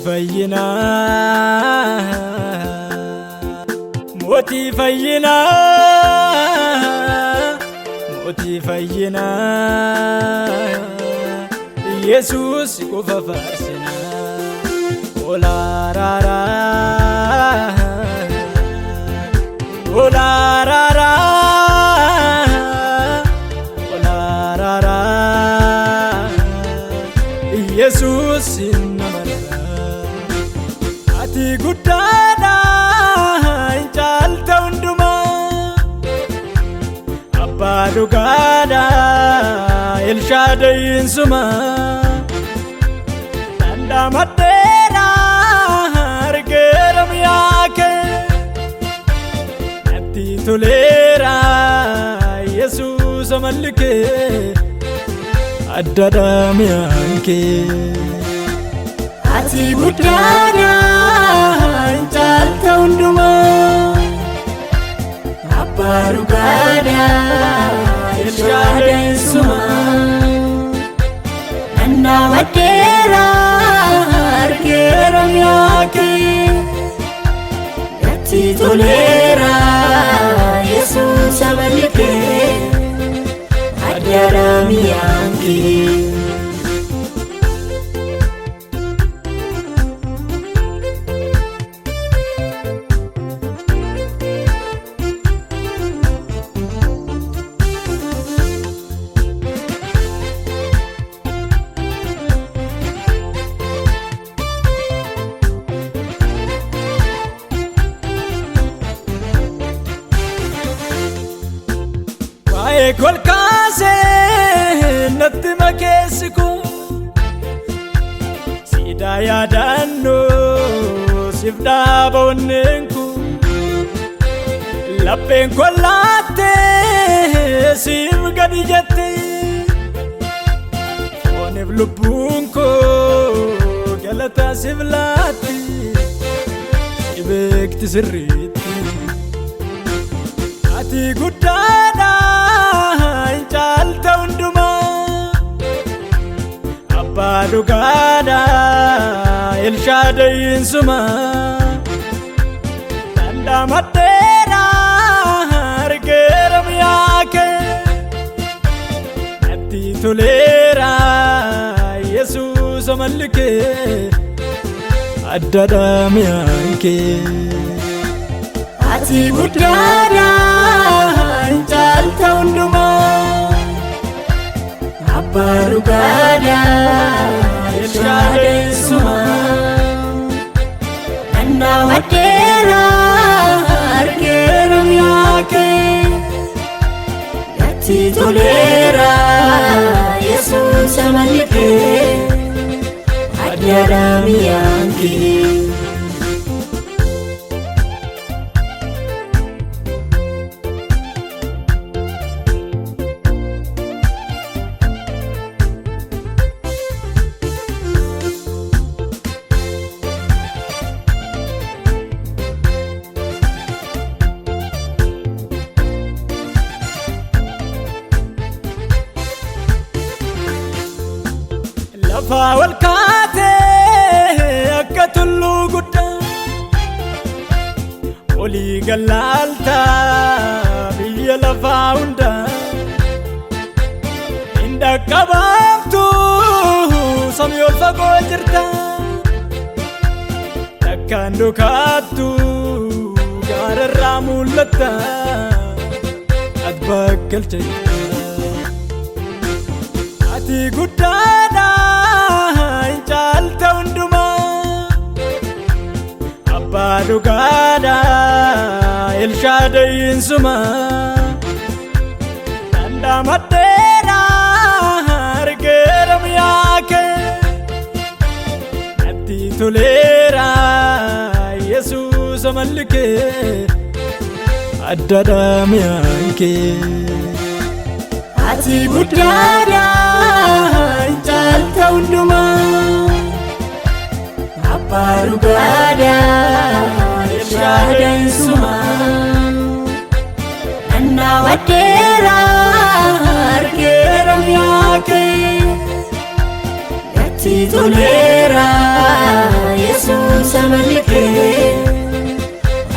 fayyina mootii fayyina mootii fayyina Yesus qofa faarsina olarara olarara olarara Yesus namara ati guddana caalta hunduma abba dhugaadha Elshadayin suma dandamadheera argeeram yaake natti toleera Yesuus amalike addadhaam yaanke ati guddaadha caalta hunduma abba dhugaadha Elshadayin suma dandamadheera argeeram yaake natti toleera Yesuus amalike addadhaam yaanke kol kaase natti makeessiku sida yaadanno sif dhaaba onneenku lapheen kollaatte sif gadi jette fooniif lubbuun koo galataa sif laatti si beekti sirriitti ati guddaadha caalta hunduma abba dhugaadha Elshadayin suma dandamadheera argeeram yaake natti toleera Yesuus amalike addadhaam yaanke ati guddaadha caalta hunduma abba dhugaadha Elshadayin suma dandamadheera argeeram yaake natti toleera Yesuus amalike addadhaam yaanke lafa wal kaate akka tulluu guddaa olii gallaalta biyya lafaa hunda inda qabaabtu samii ol fagoo jirta takkaan dhukaattu gaararraa mul'atta ati bakkalcha ati guddaadha caalta hunduma abba dhugaadha Elshadayin suma dandamadheera argeeram yaake natti toleera Yesuus amalike addadhaam yaanke ati guddaadha caalta hunduma abba dhugaadha Elshadayin suma dandamadheera argeeram yaake natti toleera Yesuus amallikee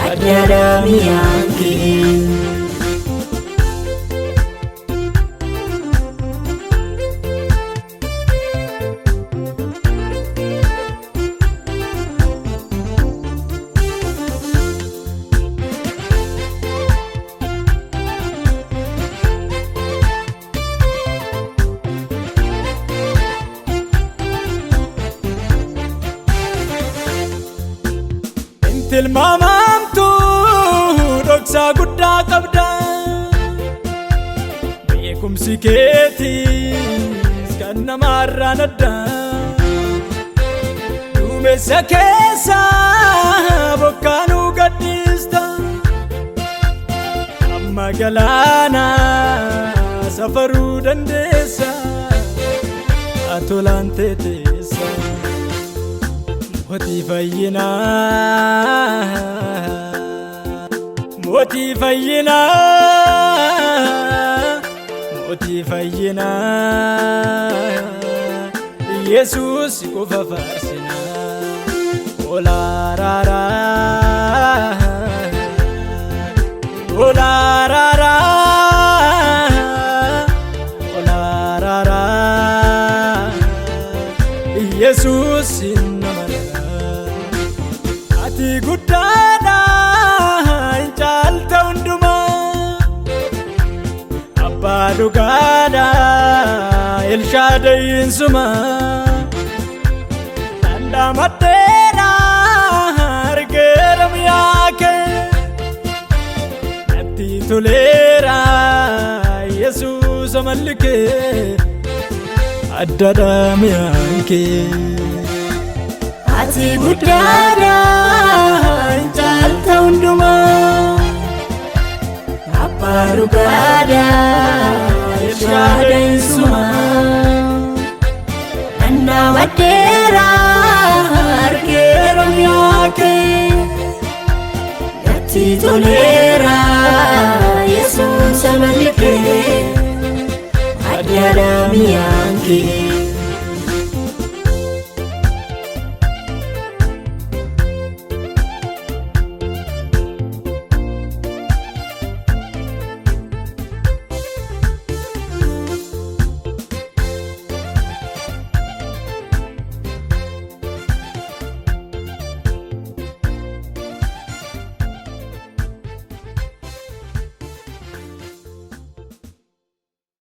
addaadhaa mi'aan kee. Tilmaamamtu dhoksaa guddaa qabda beekumsi keetiis kan namaarraan adda duumessa keessa bokkaanuu gadhiista amma galaana safaruu dandeessa atolaan teeteessa. Mootii fayyinaa, mootii fayyinaa, mootii fayyinaa, Yesuus qofa faarsinaa. Olaaraaraa, olaaraaraa, olaaraaraa, Yesuus guddaadha hin caalta hundumaa abbaa dhugaadha Elshaadayin suma dandaamadheera argeera mi'aa kee natti toleera Yesuus amallikee addaadha mi'aan kee. Ati guddaadha hin caalta hundumaa abbaa dhugaadha Elshaadayin suma dandaamadheera argeera mi'aa kee natti toleera Yesuus amallikee addaadhaa mi'aan kee.